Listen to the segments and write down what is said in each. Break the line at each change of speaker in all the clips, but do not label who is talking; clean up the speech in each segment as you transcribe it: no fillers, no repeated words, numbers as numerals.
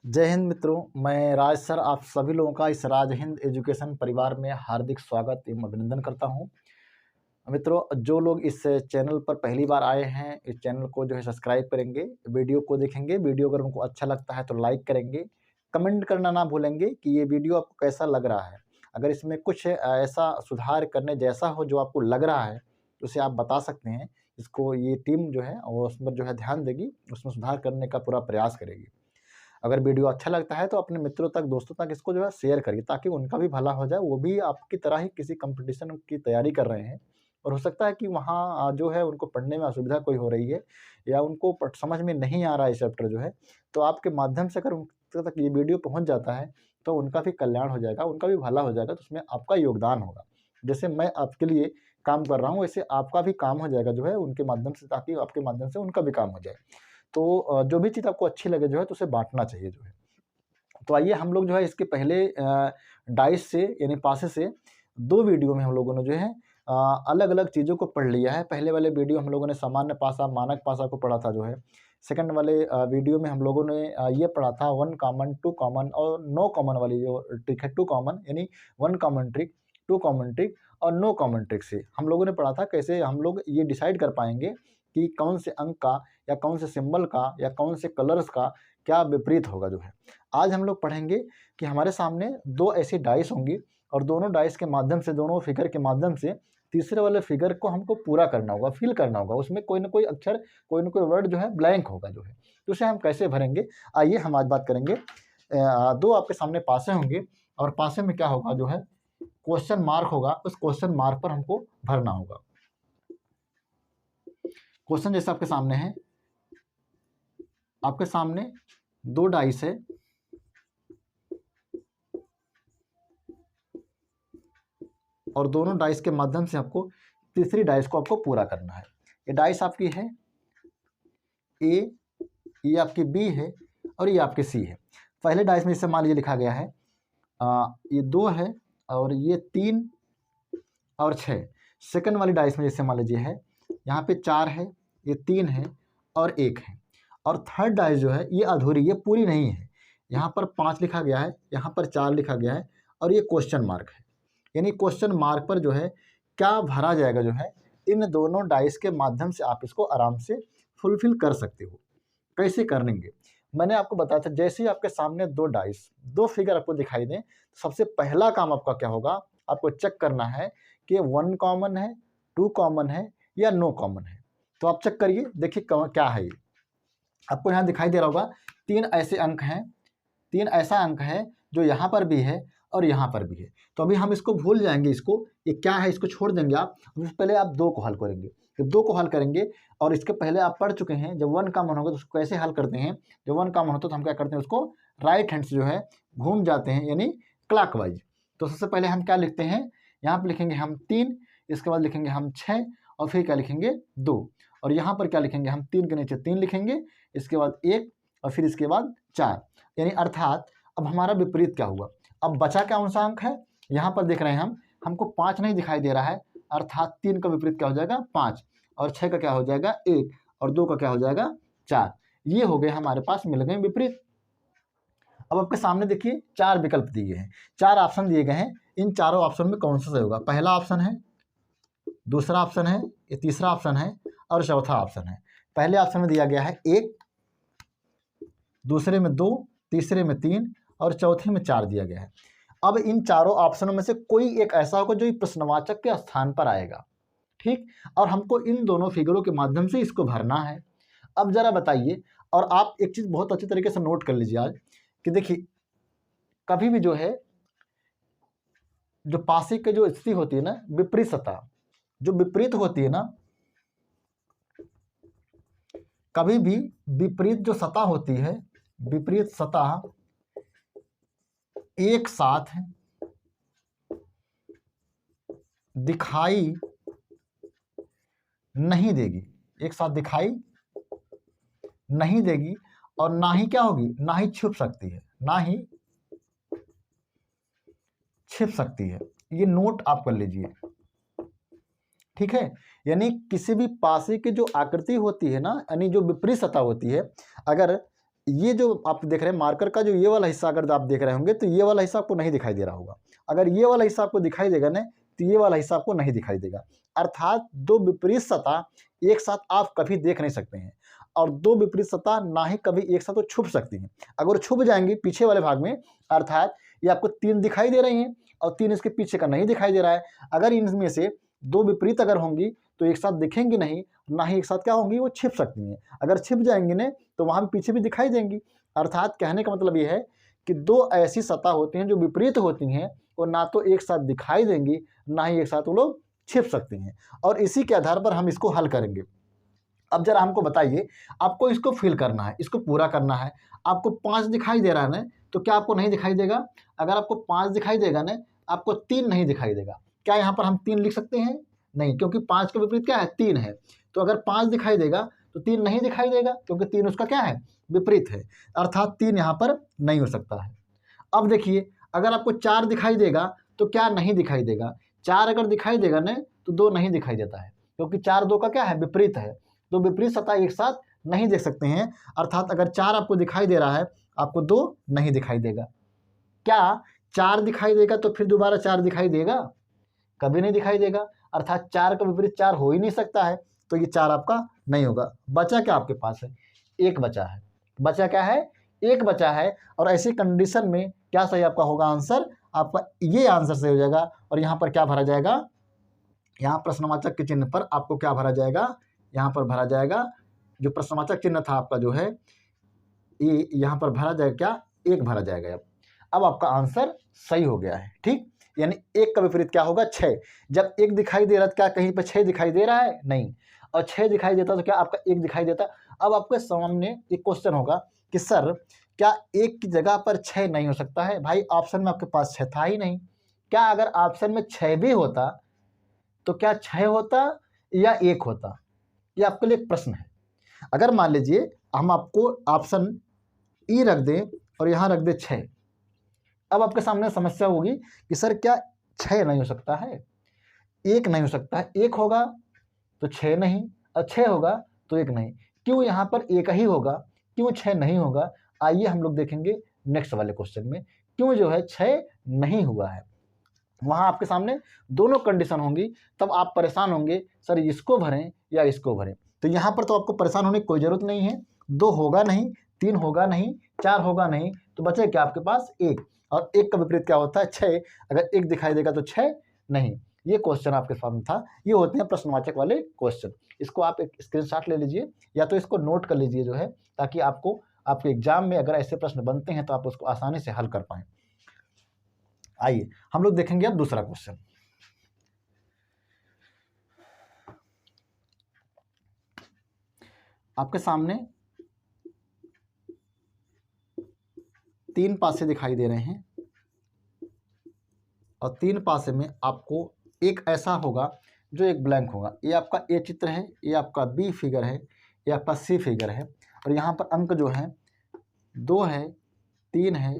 जय हिंद मित्रों, मैं राज सर आप सभी लोगों का इस राज हिंद एजुकेशन परिवार में हार्दिक स्वागत एवं अभिनंदन करता हूं। मित्रों, जो लोग इस चैनल पर पहली बार आए हैं, इस चैनल को जो है सब्सक्राइब करेंगे, वीडियो को देखेंगे। वीडियो अगर उनको अच्छा लगता है तो लाइक करेंगे, कमेंट करना ना भूलेंगे कि ये वीडियो आपको कैसा लग रहा है। अगर इसमें कुछ ऐसा सुधार करने जैसा हो जो आपको लग रहा है, तो उसे आप बता सकते हैं। इसको ये टीम जो है वो उसमें जो है ध्यान देगी, उसमें सुधार करने का पूरा प्रयास करेगी। अगर वीडियो अच्छा लगता है तो अपने मित्रों तक, दोस्तों तक इसको जो है शेयर करिए, ताकि उनका भी भला हो जाए। वो भी आपकी तरह ही किसी कंपटीशन की तैयारी कर रहे हैं और हो सकता है कि वहाँ जो है उनको पढ़ने में असुविधा कोई हो रही है, या उनको समझ में नहीं आ रहा है चैप्टर जो है। तो आपके माध्यम से अगर उन तक ये वीडियो पहुँच जाता है तो उनका भी कल्याण हो जाएगा, उनका भी भला हो जाएगा, तो उसमें आपका योगदान होगा। जैसे मैं आपके लिए काम कर रहा हूँ, वैसे आपका भी काम हो जाएगा जो है उनके माध्यम से, ताकि आपके माध्यम से उनका भी काम हो जाए। तो जो भी चीज़ आपको अच्छी लगे जो है, तो उसे बाँटना चाहिए जो है। तो आइए हम लोग जो है इसके पहले डाइस से यानी पासे से 2 वीडियो में हम लोगों ने जो है अलग-अलग चीज़ों को पढ़ लिया है। पहले वाले वीडियो हम लोगों ने सामान्य पासा, मानक पासा को पढ़ा था जो है। सेकंड वाले वीडियो में हम लोगों ने ये पढ़ा था 1 कॉमन, 2 कॉमन और नो कॉमन वाली जो ट्रिक है। 2 कॉमन यानी 1 कॉमन ट्रिक, 2 कॉमन ट्रिक और नो कॉमन ट्रिक से हम लोगों ने पढ़ा था कैसे हम लोग ये डिसाइड कर पाएँगे कि कौन से अंक का या कौन से सिंबल का या कौन से कलर्स का क्या विपरीत होगा जो है। आज हम लोग पढ़ेंगे कि हमारे सामने 2 ऐसी डाइस होंगी और दोनों डाइस के माध्यम से, दोनों फिगर के माध्यम से तीसरे वाले फिगर को हमको पूरा करना होगा, फिल करना होगा। उसमें कोई न कोई अक्षर, कोई न कोई वर्ड जो है ब्लैंक होगा जो है। तो उसे हम कैसे भरेंगे, आइए हम आज बात करेंगे। 2 आपके सामने पासे होंगे और पासे में क्या होगा जो है, क्वेश्चन मार्क होगा। उस क्वेश्चन मार्क पर हमको भरना होगा। क्वेश्चन जैसे आपके सामने है, आपके सामने 2 डाइस है और दोनों डाइस के माध्यम से आपको तीसरी डाइस को आपको पूरा करना है। ये डाइस आपकी है ए, ये आपकी बी है और ये आपकी सी है। पहले डाइस में जैसे मान लीजिए लिखा गया है ये 2 है और ये 3 और 6। सेकंड वाली डाइस में जैसे मान लीजिए है, यहाँ पे 4 है, ये 3 है और 1 है। और थर्ड डाइस जो है ये अधूरी, ये पूरी नहीं है। यहाँ पर 5 लिखा गया है, यहाँ पर 4 लिखा गया है और ये क्वेश्चन मार्क है। यानी क्वेश्चन मार्क पर जो है क्या भरा जाएगा जो है, इन दोनों डाइस के माध्यम से आप इसको आराम से फुलफिल कर सकते हो। कैसे करेंगे, मैंने आपको बताया था। जैसे ही आपके सामने 2 डाइस, 2 फिगर आपको दिखाई दें, सबसे पहला काम आपका क्या होगा, आपको चेक करना है कि 1 कॉमन है, 2 कॉमन है या नो कॉमन है। तो आप चेक करिए, देखिए क्या है ये। आपको यहाँ दिखाई दे रहा होगा 3 ऐसे अंक हैं, 3 ऐसा अंक है जो यहाँ पर भी है और यहाँ पर भी है। तो अभी हम इसको भूल जाएंगे, इसको ये क्या है इसको छोड़ देंगे आप। पहले आप 2 को हल करेंगे। जब 2 को हल करेंगे और इसके पहले आप पढ़ चुके हैं, जब 1 कॉमन होगा तो उसको कैसे हल करते हैं। जब 1 कॉमन होता है तो हम क्या करते हैं, उसको राइट हैंड से जो है घूम जाते हैं, यानी क्लॉकवाइज। तो सबसे पहले हम क्या लिखते हैं, यहाँ पर लिखेंगे हम 3, इसके बाद लिखेंगे हम 6 और फिर क्या लिखेंगे 2, और यहाँ पर क्या लिखेंगे हम 3 के नीचे 3 लिखेंगे, इसके बाद 1 और फिर इसके बाद 4। यानी अर्थात अब हमारा विपरीत क्या हुआ, अब बचा क्या कौन सा अंक है, यहाँ पर देख रहे हैं हम, हमको 5 नहीं दिखाई दे रहा है, अर्थात 3 का विपरीत क्या हो जाएगा 5, और 6 का क्या हो जाएगा 1, और 2 का क्या हो जाएगा 4। ये हो गए हमारे पास मिल गए विपरीत। अब आपके सामने देखिए 4 विकल्प दिए गए हैं, 4 ऑप्शन दिए गए हैं। इन चारों ऑप्शन में कौन सा सही होगा, पहला ऑप्शन है, दूसरा ऑप्शन है, ये तीसरा ऑप्शन है और चौथा ऑप्शन है। पहले ऑप्शन में दिया गया है 1, दूसरे में 2, तीसरे में 3 और चौथे में 4 दिया गया है। अब इन चारों ऑप्शनों में से कोई एक ऐसा होगा जो प्रश्नवाचक के स्थान पर आएगा, ठीक। और हमको इन दोनों फिगरों के माध्यम से इसको भरना है। अब जरा बताइए, और आप एक चीज बहुत अच्छी तरीके से नोट कर लीजिए आज, कि देखिए कभी भी जो है, जो पासे की जो स्थिति होती है ना, विपरीत सतह जो विपरीत होती है ना, कभी भी विपरीत जो सतह होती है, विपरीत सतह एक साथ दिखाई नहीं देगी, एक साथ दिखाई नहीं देगी, और ना ही क्या होगी, ना ही छिप सकती है, ना ही छिप सकती है। ये नोट आप कर लीजिए, ठीक है। यानी किसी भी पासे की जो आकृति होती है ना, यानी जो विपरीत सतह होती है, अगर ये जो आप देख रहे हैं मार्कर का जो ये वाला हिस्सा अगर आप देख रहे होंगे तो ये वाला हिस्सा आपको नहीं दिखाई दे रहा होगा। अगर ये वाला हिस्सा आपको दिखाई देगा ना तो ये वाला हिस्सा आपको नहीं दिखाई देगा। अर्थात दो विपरीत सतह एक साथ आप कभी देख नहीं सकते हैं, और दो विपरीत सतह ना ही कभी एक साथ तो छुप सकती हैं। अगर छुप जाएंगी पीछे वाले भाग में, अर्थात ये आपको 3 दिखाई दे रही हैं और 3 इसके पीछे का नहीं दिखाई दे रहा है, अगर इनमें से दो विपरीत अगर होंगी तो एक साथ दिखेंगी नहीं, ना ही एक साथ क्या होंगी, वो छिप सकती हैं। अगर छिप जाएंगी ने तो वहाँ भी पीछे भी दिखाई देंगी। अर्थात कहने का मतलब ये है कि दो ऐसी सतह होती हैं जो विपरीत होती हैं, और ना तो एक साथ दिखाई देंगी, ना ही एक साथ वो लोग छिप सकती हैं, और इसी के आधार पर हम इसको हल करेंगे। अब जरा हमको बताइए, आपको इसको फिल करना है, इसको पूरा करना है। आपको 5 दिखाई दे रहा है ना, तो क्या आपको नहीं दिखाई देगा? अगर आपको 5 दिखाई देगा ना, आपको 3 नहीं दिखाई देगा। क्या यहाँ पर हम 3 लिख सकते हैं? नहीं, क्योंकि 5 के विपरीत क्या है? 3 है। तो अगर 5 दिखाई देगा तो 3 नहीं दिखाई देगा, क्योंकि 3 उसका क्या है? विपरीत है। अर्थात 3 यहाँ पर नहीं हो सकता है। अब देखिए, अगर आपको 4 दिखाई देगा तो क्या नहीं दिखाई देगा? 4 अगर दिखाई देगा ना तो 2 नहीं दिखाई देता है, क्योंकि 4 2 का क्या है? विपरीत है। तो विपरीत सतह एक साथ नहीं देख सकते हैं। अर्थात अगर 4 आपको दिखाई दे रहा है, आपको 2 नहीं दिखाई देगा। क्या 4 दिखाई देगा तो फिर दोबारा 4 दिखाई देगा? कभी नहीं दिखाई देगा। अर्थात 4 का विपरीत 4 हो ही नहीं सकता है, तो ये 4 आपका नहीं होगा। बचा क्या आपके पास है? 1 बचा है। बचा क्या है? 1 बचा है। और ऐसी कंडीशन में क्या सही आपका होगा आंसर? आपका ये आंसर सही हो जाएगा। और यहाँ पर क्या भरा जाएगा? यहाँ प्रश्नवाचक के चिन्ह पर आपको क्या भरा जाएगा? यहाँ पर भरा जाएगा जो प्रश्नवाचक चिन्ह था आपका जो है ये, यहाँ पर भरा जाएगा क्या? 1 भरा जाएगा। अब आपका आंसर सही हो गया है। ठीक, यानी 1 का विपरीत क्या होगा? 6। जब 1 दिखाई दे रहा था, क्या कहीं पर 6 दिखाई दे रहा है? नहीं। और 6 दिखाई देता तो क्या आपका 1 दिखाई देता? अब आपके सामने एक क्वेश्चन होगा कि सर क्या 1 की जगह पर 6 नहीं हो सकता है? भाई ऑप्शन में आपके पास 6 था ही नहीं। क्या अगर ऑप्शन में 6 भी होता तो क्या 6 होता या 1 होता? ये आपके लिए एक प्रश्न है। अगर मान लीजिए हम आपको ऑप्शन ई रख दें और यहाँ रख दें 6, अब आपके सामने समस्या होगी कि सर क्या 6 नहीं हो सकता है? 1 नहीं हो सकता है। 1 होगा तो 6 नहीं, और 6 होगा तो 1 नहीं। क्यों यहाँ पर 1 ही होगा? क्यों 6 नहीं होगा? आइए हम लोग देखेंगे नेक्स्ट वाले क्वेश्चन में क्यों जो है 6 नहीं हुआ है। वहाँ आपके सामने दोनों कंडीशन होंगी, तब आप परेशान होंगे सर इसको भरें या इसको भरें। तो यहाँ पर तो आपको परेशान होने की कोई ज़रूरत नहीं है। 2 होगा नहीं, 3 होगा नहीं, 4 होगा नहीं, तो बचे क्या आपके पास? 1। और 1 का विपरीत क्या होता है? 6। अगर 1 दिखाई देगा तो 6 नहीं। ये क्वेश्चन आपके सामने था। ये होते हैं प्रश्नवाचक वाले क्वेश्चन। इसको आप एक स्क्रीनशॉट ले लीजिए या तो इसको नोट कर लीजिए जो है, ताकि आपको आपके एग्जाम में अगर ऐसे प्रश्न बनते हैं तो आप उसको आसानी से हल कर पाएँ। आइए हम लोग देखेंगे अब दूसरा क्वेश्चन। आपके सामने 3 पासे दिखाई दे रहे हैं, और 3 पासे में आपको एक ऐसा होगा जो एक ब्लैंक होगा। ये आपका ए चित्र है, ये आपका बी फिगर है, ये आपका सी फिगर है, और यहाँ पर अंक जो है 2 है, 3 है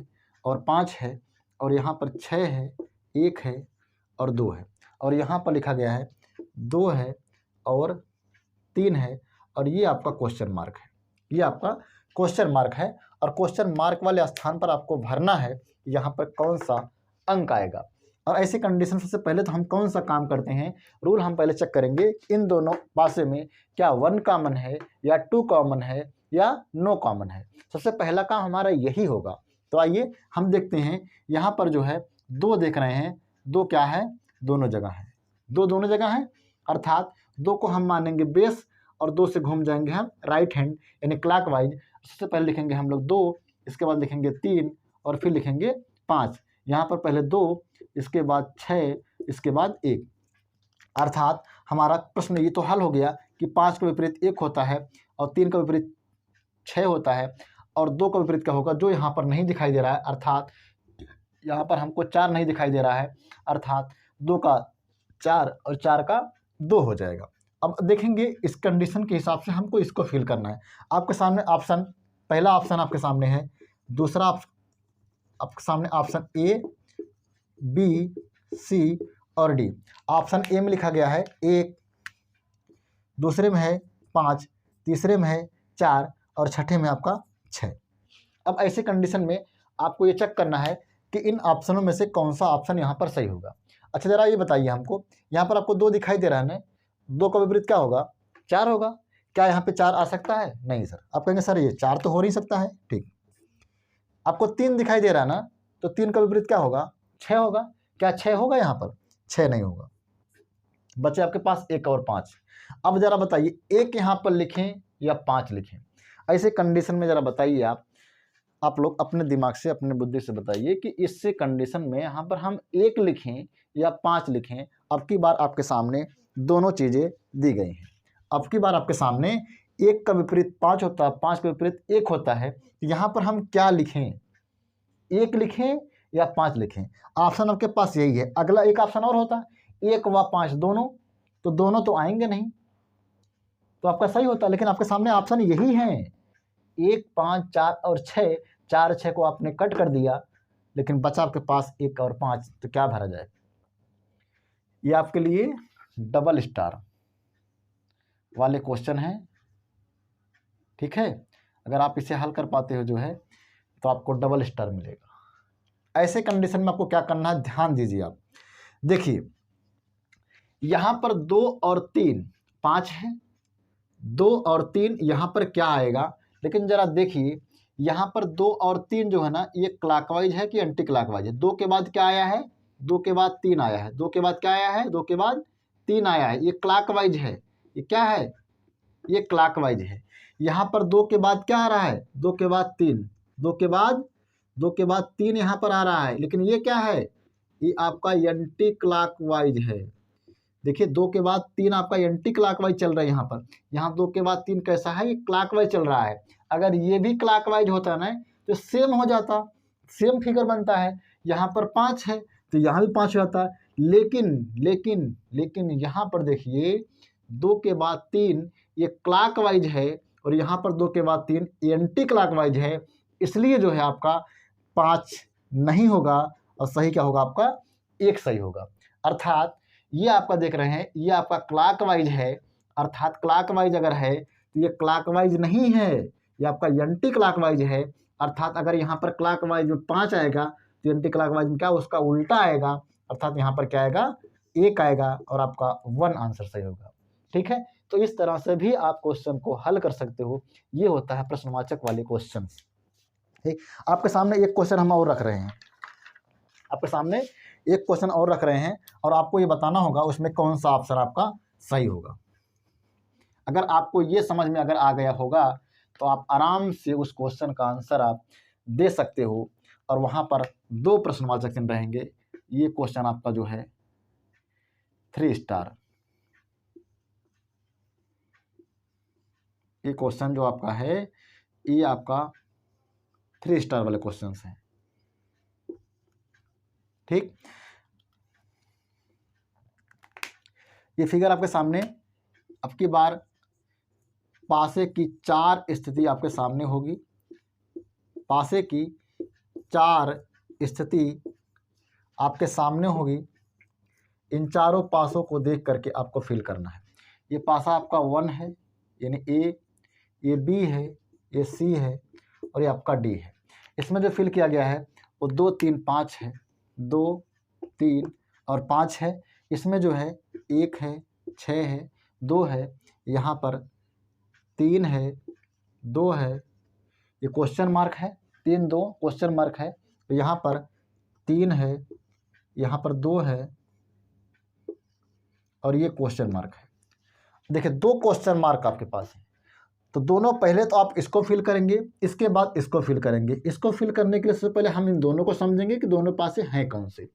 और 5 है, और यहाँ पर 6 है, 1 है और 2 है, और यहाँ पर लिखा गया है 2 है और 3 है, और ये आपका क्वेश्चन मार्क है। ये आपका क्वेश्चन मार्क है, और क्वेश्चन मार्क वाले स्थान पर आपको भरना है यहाँ पर कौन सा अंक आएगा। और ऐसी कंडीशन सबसे पहले तो हम कौन सा काम करते हैं, रूल हम पहले चेक करेंगे इन दोनों पासे में क्या 1 कॉमन है या 2 कॉमन है या नो कॉमन है। सबसे पहला काम हमारा यही होगा। तो आइए हम देखते हैं, यहाँ पर जो है 2 देख रहे हैं, 2 क्या है? दोनों जगह है। 2 दोनों जगह है, अर्थात 2 को हम मानेंगे बेस, और 2 से घूम जाएंगे हम राइट हैंड यानी क्लॉकवाइज। सबसे पहले लिखेंगे हम लोग 2, इसके बाद लिखेंगे 3 और फिर लिखेंगे 5। यहाँ पर पहले 2, इसके बाद 6, इसके बाद 1। अर्थात हमारा प्रश्न ये तो हल हो गया कि 5 का विपरीत 1 होता है और 3 का विपरीत 6 होता है, और 2 का विपरीत क्या होगा जो यहाँ पर नहीं दिखाई दे रहा है। अर्थात यहाँ पर हमको 4 नहीं दिखाई दे रहा है, अर्थात 2 का 4 और 4 का 2 हो जाएगा। अब देखेंगे इस कंडीशन के हिसाब से हमको इसको फिल करना है। आपके सामने ऑप्शन, पहला ऑप्शन आपके सामने है, दूसरा आपके सामने ऑप्शन ए, बी, सी और डी। ऑप्शन ए में लिखा गया है 1, दूसरे में है 5, तीसरे में है 4 और छठे में आपका 6। अब ऐसे कंडीशन में आपको ये चेक करना है कि इन ऑप्शनों में से कौन सा ऑप्शन यहाँ पर सही होगा। अच्छा ज़रा ये बताइए हमको, यहाँ पर आपको 2 दिखाई दे रहा है ना, 2 का विपरीत क्या होगा? 4 होगा। क्या यहाँ पे 4 आ सकता है? नहीं सर। आप कहेंगे सर ये 4 तो हो नहीं सकता है। ठीक। आपको 3 दिखाई दे रहा है ना, तो 3 का विपरीत क्या होगा? 6 होगा। क्या 6 होगा यहाँ पर? 6 नहीं होगा। बचे आपके पास 1 और 5। अब ज़रा बताइए 1 यहाँ पर लिखें या 5 लिखें? ऐसे कंडीशन में ज़रा बताइए आप लोग अपने दिमाग से, अपने बुद्धि से बताइए कि इससे कंडीशन में यहाँ पर हम 1 लिखें या 5 लिखें। अब की बार आपके सामने दोनों चीज़ें दी गई हैं। अब की बार आपके सामने 1 का विपरीत 5 होता है, 5 का विपरीत 1 होता है। तो यहाँ पर हम क्या लिखें? 1 लिखें या 5 लिखें? ऑप्शन आपके पास यही है। अगला एक ऑप्शन और होता, 1 व 5 दोनों, तो दोनों तो आएंगे नहीं, तो आपका सही होता। लेकिन आपके सामने ऑप्शन यही है, 1, 5, 4 और 6। 4, 6 को आपने कट कर दिया, लेकिन बचा आपके पास 1 और 5, तो क्या भरा जाए? ये आपके लिए डबल स्टार वाले क्वेश्चन हैं। ठीक है, अगर आप इसे हल कर पाते हो जो है, तो आपको डबल स्टार मिलेगा। ऐसे कंडीशन में आपको क्या करना है, ध्यान दीजिए आप। देखिए यहाँ पर 2 और 3 5 है, 2 और 3 यहाँ पर क्या आएगा? लेकिन जरा देखिए यहाँ पर 2 और 3 जो है ना, ये क्लॉकवाइज है कि एंटी क्लॉकवाइज है? 2 के बाद क्या आया है? 2 के बाद 3 आया है। 2 के बाद क्या आया है? 2 के बाद 3 आया है। ये क्लॉकवाइज है। ये क्या है? ये क्लॉकवाइज है। यहाँ पर 2 के बाद क्या आ रहा है? 2 के बाद 3, 2 के बाद 3 यहाँ पर आ रहा है। लेकिन ये क्या है? ये आपका एंटी क्लॉकवाइज है। देखिए 2 के बाद 3 आपका एंटी क्लॉकवाइज चल रहा है। यहाँ पर, यहाँ 2 के बाद 3 कैसा है? ये क्लॉकवाइज चल रहा है। अगर ये भी क्लॉकवाइज होता ना, तो सेम हो जाता, सेम फिगर बनता है। यहाँ पर 5 है, तो यहाँ भी 5 हो जाता है। लेकिन यहाँ पर देखिए 2 के बाद 3 ये क्लॉकवाइज है, और यहाँ पर 2 के बाद 3 एंटी क्लॉकवाइज है। इसलिए जो है आपका 5 नहीं होगा, और सही क्या होगा? आपका 1 सही होगा। अर्थात ये आपका देख रहे हैं, ये आपका क्लॉकवाइज है, अर्थात क्लॉकवाइज अगर है तो ये क्लॉकवाइज नहीं है, ये आपका एंटी क्लॉकवाइज है। अर्थात अगर यहाँ पर क्लॉकवाइज में 5 आएगा, तो एंटी क्लॉकवाइज में क्या? उसका उल्टा आएगा। अर्थात यहाँ पर क्या आएगा? 1 आएगा, और आपका 1 आंसर सही होगा। ठीक है, तो इस तरह से भी आप क्वेश्चन को हल कर सकते हो। ये होता है प्रश्नवाचक वाले क्वेश्चन। ठीक, आपके सामने एक क्वेश्चन हम और रख रहे हैं, आपके सामने एक क्वेश्चन और रख रहे हैं, और आपको ये बताना होगा उसमें कौन सा ऑप्शन आपका सही होगा। अगर आपको ये समझ में अगर आ गया होगा, तो आप आराम से उस क्वेश्चन का आंसर आप दे सकते हो, और वहाँ पर 2 प्रश्नवाचक चिन्ह रहेंगे। ये क्वेश्चन आपका जो है 3 स्टार, ये क्वेश्चन जो आपका है, ये आपका 3 स्टार वाले क्वेश्चन हैं। ठीक, ये फिगर आपके सामने, अब की बार पासे की 4 स्थिति आपके सामने होगी। पासे की 4 स्थिति आपके सामने होगी। इन चारों पासों को देख करके आपको फिल करना है। ये पासा आपका 1 है, यानी ए, ये बी है, ये सी है, और ये आपका डी है। इसमें जो फिल किया गया है वो 2, 3, 5 है। 2, 3 और 5 है। इसमें जो है 1 है, 6 है, 2 है, यहाँ पर 3 है, 2 है, ये क्वेश्चन मार्क है, 3, 2 क्वेश्चन मार्क है। तो यहाँ पर 3 है, यहाँ पर 2 है, और ये क्वेश्चन मार्क है। देखिए 2 क्वेश्चन मार्क आपके पास है, तो दोनों पहले तो आप इसको फिल करेंगे, इसके बाद इसको फिल करेंगे। इसको फिल करने के लिए सबसे पहले हम इन दोनों को समझेंगे कि दोनों पासे हैं कौन से।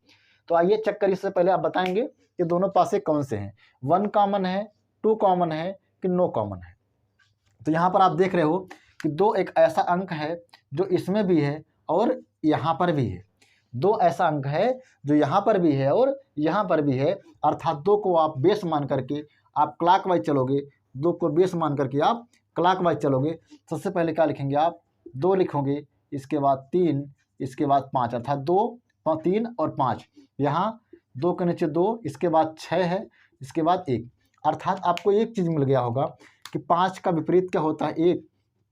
तो आइए चेक करिए, इससे पहले आप बताएंगे कि दोनों पासे कौन से हैं। 1 कॉमन है, 2 कॉमन है, कि नो कॉमन है। तो यहाँ पर आप देख रहे हो कि 2 एक ऐसा अंक है जो इसमें भी है और यहाँ पर भी है। 2 ऐसा अंक है जो यहाँ पर भी है और यहाँ पर भी है। अर्थात 2 को आप बेस मान करके आप क्लॉकवाइज चलोगे, 2 को बेस मान करके आप क्लॉकवाइज चलोगे। सबसे पहले क्या लिखेंगे आप? 2 लिखोगे, इसके बाद 3, इसके बाद 5, अर्थात 2, 3 और 5। यहाँ 2 के नीचे 2, इसके बाद 6 है, इसके बाद 1। अर्थात आपको एक चीज़ मिल गया होगा कि 5 का विपरीत क्या होता है? 1,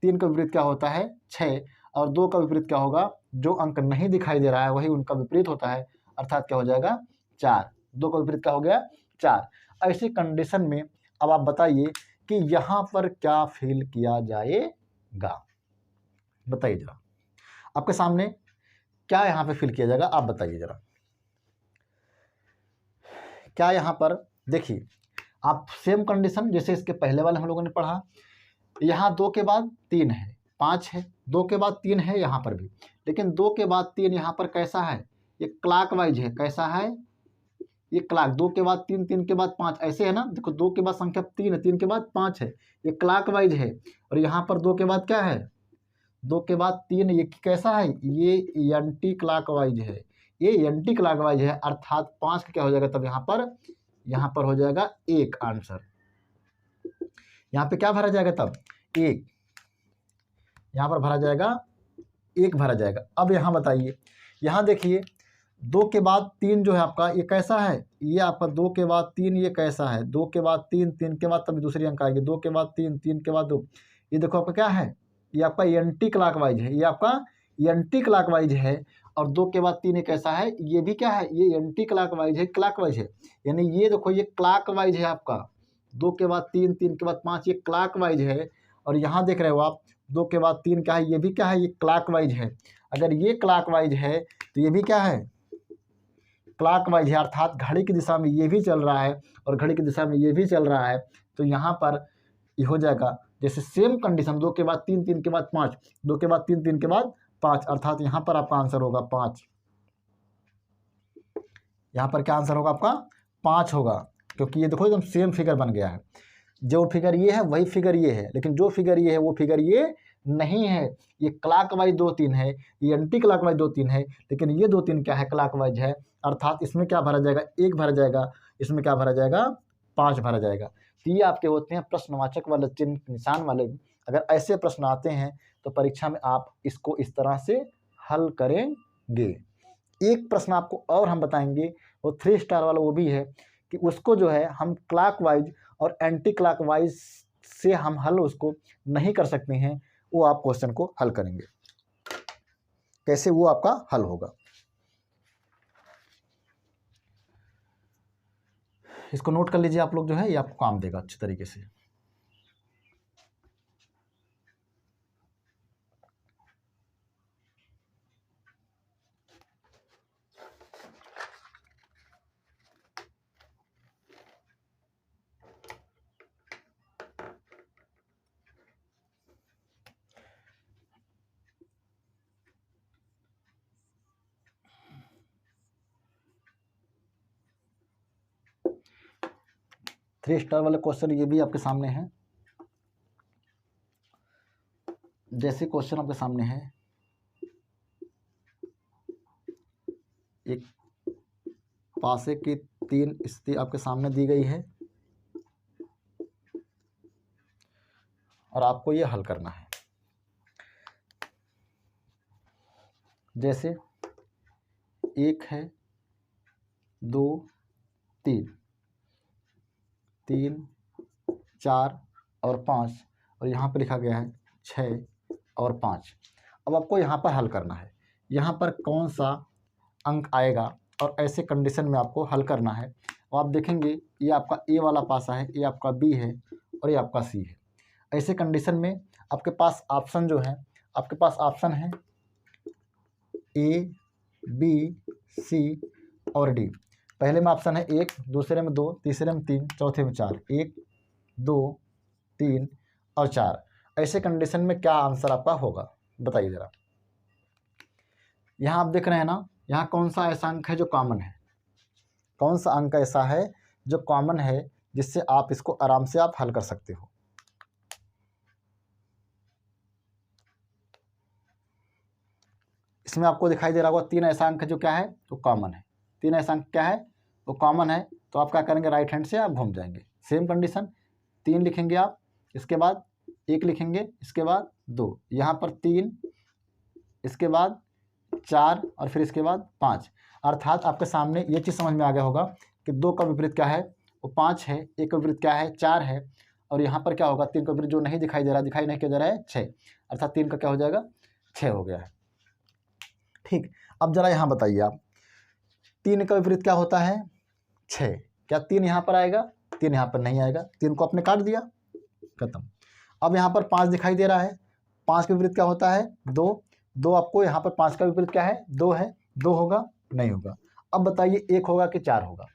3 का विपरीत क्या होता है? 6। और 2 का विपरीत क्या होगा, जो अंक नहीं दिखाई दे रहा है वही उनका विपरीत होता है, अर्थात क्या हो जाएगा 4। 2 का विपरीत क्या हो गया 4। ऐसी कंडीशन में अब आप बताइए कि यहाँ पर क्या फिल किया जाएगा, बताइए जरा, आपके सामने क्या यहाँ पे फिल किया जाएगा, आप बताइए जरा। क्या यहाँ पर देखिए, आप सेम कंडीशन जैसे इसके पहले वाले हम लोगों ने पढ़ा, यहाँ 2 के बाद 3 है, 5 है, 2 के बाद 3 है यहाँ पर भी, लेकिन 2 के बाद 3 यहाँ पर कैसा है, ये क्लॉकवाइज है, कैसा है ये क्लॉक, 2 के बाद 3, 3 के बाद 5, ऐसे है ना, देखो 2 के बाद संख्या 3 है, 3 के बाद 5 है, ये क्लॉकवाइज है। और यहाँ पर 2 के बाद क्या है, 2 के बाद 3, ये कैसा है, ये एंटी क्लॉकवाइज है, ये एंटी क्लॉकवाइज है, अर्थात 5 का क्या हो जाएगा तब यहाँ पर हो जाएगा 1 आंसर। यहाँ पे क्या भरा जाएगा तब 1, यहाँ पर भरा जाएगा 1 भरा जाएगा। अब यहाँ बताइए, यहाँ देखिए 2 के बाद 3 जो है आपका, ये कैसा है, ये आपका 2 के बाद 3, ये कैसा है, 2 के बाद 3, 3 के बाद तब दूसरी अंक आएगी, 2 के बाद 3, 3 के बाद 2, ये देखो आपका क्या है, ये आपका एंटी क्लॉकवाइज है, ये आपका एंटी क्लॉकवाइज है। और 2 के बाद 3 कैसा है, ये भी क्या है, ये एंटी क्लॉकवाइज है, क्लॉकवाइज है, यानी ये देखो ये क्लॉकवाइज है आपका, 2 के बाद 3, 3 के बाद 5, ये क्लॉकवाइज है। और यहाँ देख रहे हो आप 2 के बाद 3 क्या है, ये भी क्या है, ये क्लॉकवाइज है। अगर ये क्लॉकवाइज है तो ये भी क्या है, क्लॉकवाइज है, अर्थात घड़ी की दिशा में ये भी चल रहा है और घड़ी की दिशा में ये भी चल रहा है। तो यहाँ पर ये हो जाएगा जैसे सेम कंडीशन, 2 के बाद 3, 3 के बाद 5, 2 के बाद 3, 3 के बाद 5, अर्थात यहाँ पर आपका आंसर होगा 5। यहाँ पर क्या आंसर होगा आपका 5 होगा, क्योंकि ये देखो एकदम सेम फिगर बन गया है, जो फिगर ये है वही फिगर ये है, लेकिन जो फिगर ये है वो फिगर ये नहीं है। ये क्लॉकवाइज 2, 3 है, ये एंटी क्लॉकवाइज 2, 3 है, लेकिन ये 2, 3 क्या है, क्लॉकवाइज है, अर्थात इसमें क्या भरा जाएगा 1 भरा जाएगा, इसमें क्या भरा जाएगा 5 भरा जाएगा। तो ये आपके होते हैं प्रश्नवाचक वाले चिन्ह निशान वाले। अगर ऐसे प्रश्न आते हैं तो परीक्षा में आप इसको इस तरह से हल करेंगे। एक प्रश्न आपको और हम बताएंगे, वो 3 स्टार वाला, वो भी है कि उसको जो है हम क्लॉकवाइज और एंटी क्लॉकवाइज से हम हल उसको नहीं कर सकते हैं, वो आप क्वेश्चन को हल करेंगे, कैसे वो आपका हल होगा। इसको नोट कर लीजिए आप लोग, जो है ये आपको काम देगा अच्छे तरीके से। थ्री स्टार वाले क्वेश्चन ये भी आपके सामने है। जैसे क्वेश्चन आपके सामने है, एक पासे की 3 स्थिति आपके सामने दी गई है और आपको ये हल करना है। जैसे 1 है, 2, 3, 3, 4 और 5, और यहाँ पर लिखा गया है 6 और 5। अब आपको यहाँ पर हल करना है, यहाँ पर कौन सा अंक आएगा और ऐसे कंडीशन में आपको हल करना है। और आप देखेंगे ये आपका ए वाला पासा है, ये आपका बी है और ये आपका सी है। ऐसे कंडीशन में आपके पास ऑप्शन जो है, आपके पास ऑप्शन है ए, बी, सी और डी। पहले में ऑप्शन है 1, दूसरे में 2, तीसरे में 3, चौथे में 4। 1, 2, 3 और 4। ऐसे कंडीशन में क्या आंसर आपका होगा, बताइए ज़रा। यहाँ आप देख रहे हैं ना, यहाँ कौन सा ऐसा अंक है जो कॉमन है, कौन सा अंक ऐसा है जो कॉमन है जिससे आप इसको आराम से आप हल कर सकते हो। इसमें आपको दिखाई दे रहा होगा 3 ऐसा अंक है जो क्या है, तो कॉमन है। 3 ऐसा अंक क्या है, वो कॉमन है, तो आप क्या करेंगे, राइट हैंड से आप घूम जाएंगे। सेम कंडीशन, 3 लिखेंगे आप, इसके बाद 1 लिखेंगे, इसके बाद 2, यहाँ पर 3, इसके बाद 4 और फिर इसके बाद 5। अर्थात आपके सामने ये चीज़ समझ में आ गया होगा कि 2 का विपरीत क्या है, वो 5 है, 1 का विपरीत क्या है, 4 है, और यहाँ पर क्या होगा, 3 का विपरीत जो नहीं दिखाई दे रहा, दिखाई नहीं किया जा रहा है 6, अर्थात 3 का क्या हो जाएगा 6 हो गया है। ठीक, अब जरा यहाँ बताइए आप, 3 का विपरीत क्या होता है? 6। क्या 3 यहाँ पर आएगा? 3 यहाँ पर नहीं आएगा, 3 को आपने काट दिया, खत्म। अब यहाँ पर 5 दिखाई दे रहा है, 5 का विपरीत क्या होता है? 2। 2 आपको यहाँ पर 5 का विपरीत क्या है? 2 है, 2 होगा? नहीं होगा। अब बताइए 1 होगा कि 4 होगा?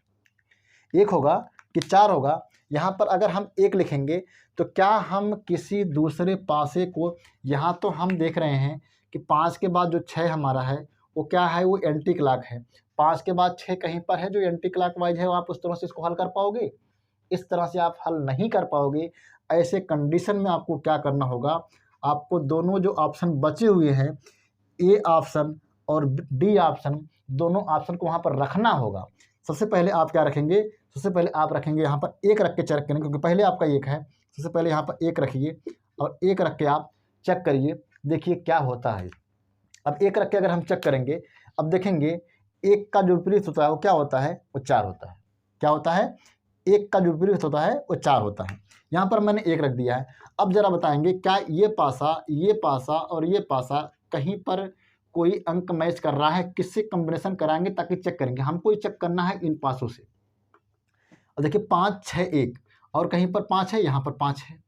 1 होगा कि 4 होगा? यहाँ पर अगर हम 1 लिखेंगे तो क्या हम किसी दूसरे पासे को, यहाँ तो हम देख रहे हैं कि 5 के बाद जो 6 हमारा है वो क्या है? वो एंटी क्लॉक है। 5 के बाद 6 कहीं पर है जो एंटी क्लॉकवाइज है, आप उस तरह से इसको हल कर पाओगे? इस तरह से आप हल नहीं कर पाओगे। ऐसे कंडीशन में आपको क्या करना होगा? आपको दोनों जो ऑप्शन बचे हुए हैं, ए ऑप्शन और डी ऑप्शन, दोनों ऑप्शन को वहाँ पर रखना होगा। सबसे पहले आप क्या रखेंगे? सबसे पहले आप रखेंगे यहाँ पर 1 रख के चेक करेंगे, क्योंकि पहले आपका 1 है। सबसे पहले यहाँ पर 1 रखिए और 1 रख के आप चेक करिए, देखिए क्या होता है। अब 1 रख के अगर हम चेक करेंगे, अब देखेंगे 1 का जो विपरीत होता है वो क्या होता है? वो 4 होता है। क्या होता है? 1 का जो विपरीत होता है वो 4 होता है। यहाँ पर मैंने 1 रख दिया है। अब जरा बताएंगे क्या ये पासा और ये पासा कहीं पर कोई अंक मैच कर रहा है? किससे कॉम्बिनेशन कराएंगे ताकि चेक करेंगे? हमको चेक करना है इन पासों से। और देखिए 5 6 1, और कहीं पर 5 है, यहाँ पर 5 है,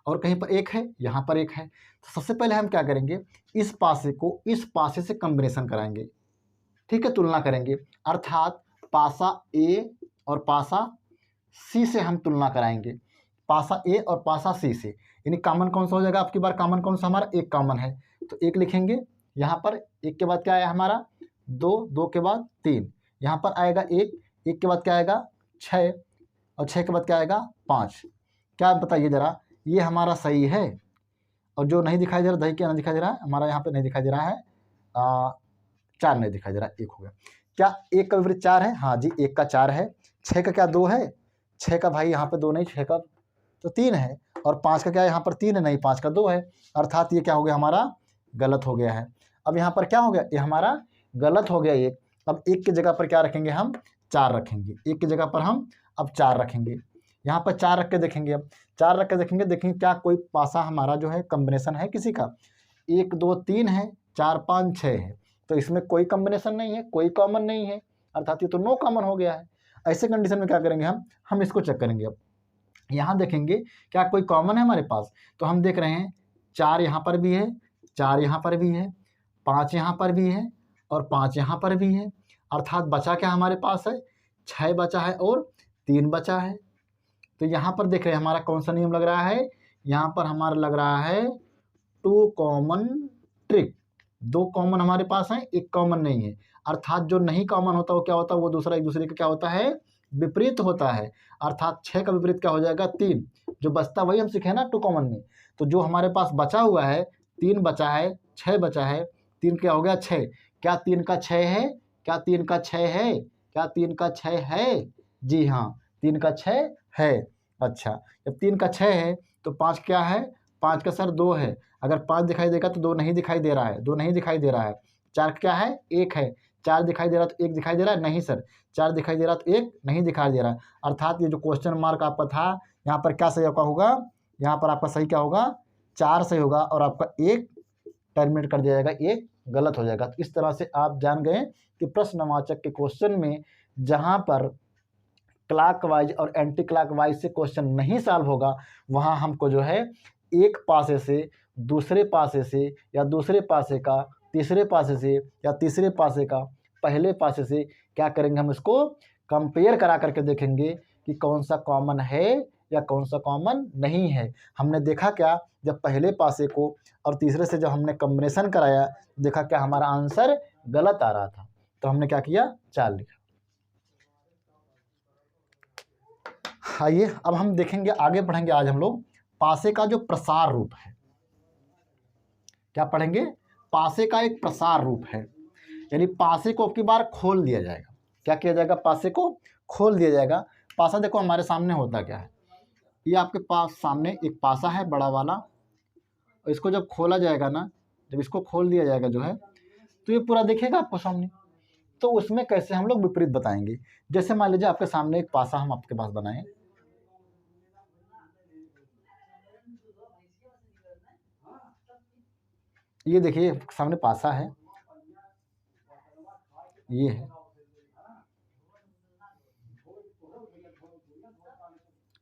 और कहीं पर 1 है, यहाँ पर 1 है। तो सबसे पहले हम क्या करेंगे? इस पासे को इस पासे से कॉम्बिनेशन कराएंगे, ठीक है, तुलना करेंगे। अर्थात पासा ए और पासा सी से हम तुलना कराएंगे, पासा ए और पासा सी से। यानी कॉमन कौन सा हो जाएगा? आपकी बार कॉमन कौन सा? हमारा 1 कॉमन है, तो 1 लिखेंगे। यहाँ पर 1 के बाद क्या आया हमारा? 2, 2 के बाद 3, यहाँ पर आएगा 1, 1 के बाद क्या आएगा? 6, और 6 के बाद क्या आएगा? 5। क्या बताइए ज़रा, ये हमारा सही है? और जो नहीं दिखाई दे रहा, दही क्या नहीं दिखाई दे रहा है हमारा? यहाँ पे नहीं दिखाई दे रहा है, 4 नहीं दिखाई दे रहा, 1 हो गया। क्या 1 का विपरीत 4 है? हाँ जी, 1 का 4 है। 6 का क्या 2 है? 6 का भाई यहाँ पे 2 नहीं, 6 का तो 3 है। और 5 का क्या है? यहाँ पर 3 है, नहीं 5 का 2 है। अर्थात ये क्या हो गया? हमारा गलत हो गया है। अब यहाँ पर क्या हो गया? ये हमारा गलत हो गया 1। अब 1 की जगह पर क्या रखेंगे हम? 4 रखेंगे। 1 की जगह पर हम अब 4 रखेंगे। यहाँ पर 4 रख के देखेंगे, अब 4 रख के देखेंगे क्या कोई पासा हमारा जो है कॉम्बिनेशन है किसी का? 1 2 3 है, 4 5 6 है, तो इसमें कोई कॉम्बिनेशन नहीं है, कोई कॉमन नहीं है, अर्थात ये तो नो कॉमन हो गया है। ऐसे कंडीशन में क्या करेंगे हम इसको चेक करेंगे। अब यहाँ देखेंगे क्या कोई कॉमन है हमारे पास? तो हम देख रहे हैं 4 यहाँ पर भी है, 4 यहाँ पर भी है, 5 यहाँ पर भी है, और 5 यहाँ पर भी है। अर्थात बचा क्या हमारे पास है? 6 बचा है और 3 बचा है। तो यहाँ पर देख रहे हैं हमारा कौन सा नियम लग रहा है? यहाँ पर हमारा लग रहा है 2 कॉमन ट्रिक। 2 कॉमन हमारे पास है, 1 कॉमन नहीं है। अर्थात जो नहीं कॉमन होता वो क्या होता है? वो दूसरा एक दूसरे का क्या होता है? विपरीत होता है। अर्थात 6 का विपरीत क्या हो जाएगा? 3। जो बचता वही हम सीखे ना 2 कॉमन में। तो जो हमारे पास बचा हुआ है, 3 बचा है, 6 बचा है, 3 क्या हो गया? 6। क्या 3 का 6 है? क्या 3 का 6 है? क्या 3 का 6 है? जी हाँ, 3 का 6 है। अच्छा, जब 3 का 6 है तो 5 क्या है? 5 का सर 2 है। अगर 5 दिखाई देगा तो 2 नहीं दिखाई दे रहा है, 2 नहीं दिखाई दे रहा है। 4 क्या है? 1 है। 4 दिखाई दे रहा तो 1 दिखाई दे रहा है? नहीं सर। 4 दिखाई दे रहा तो 1 नहीं दिखाई दे रहा है। अर्थात ये जो क्वेश्चन मार्क आपका था, यहाँ पर क्या सही आपका होगा? यहाँ पर आपका सही क्या होगा? 4 सही होगा, और आपका 1 टर्मिनेट कर दिया जाएगा, 1 गलत हो जाएगा। तो इस तरह से आप जान गए कि प्रश्नवाचक के क्वेश्चन में जहाँ पर क्लॉकवाइज और एंटी क्लॉकवाइज से क्वेश्चन नहीं सॉल्व होगा, वहाँ हमको जो है एक पासे से दूसरे पासे से, या दूसरे पासे का तीसरे पासे से, या तीसरे पासे का पहले पासे से क्या करेंगे? हम इसको कंपेयर करा करके देखेंगे कि कौन सा कॉमन है या कौन सा कॉमन नहीं है। हमने देखा क्या, जब पहले पासे को और तीसरे से जब हमने कॉम्बिनेशन कराया, देखा क्या हमारा आंसर गलत आ रहा था, तो हमने क्या किया? 4 लिखा। आइए अब हम देखेंगे, आगे पढ़ेंगे आज हम लोग पासे का जो प्रसार रूप है। क्या पढ़ेंगे? पासे का एक प्रसार रूप है, यानी पासे को अब की बार खोल दिया जाएगा। क्या किया जाएगा? पासे को खोल दिया जाएगा। पासा देखो हमारे सामने होता क्या है, ये आपके पास सामने एक पासा है बड़ा वाला, और इसको जब खोला जाएगा ना, जब इसको खोल दिया जाएगा जो है, तो ये पूरा दिखेगा आपको सामने। तो उसमें कैसे हम लोग विपरीत बताएंगे? जैसे मान लीजिए आपके सामने एक पासा हम आपके पास बनाएं, ये देखिए सामने पासा है, ये है,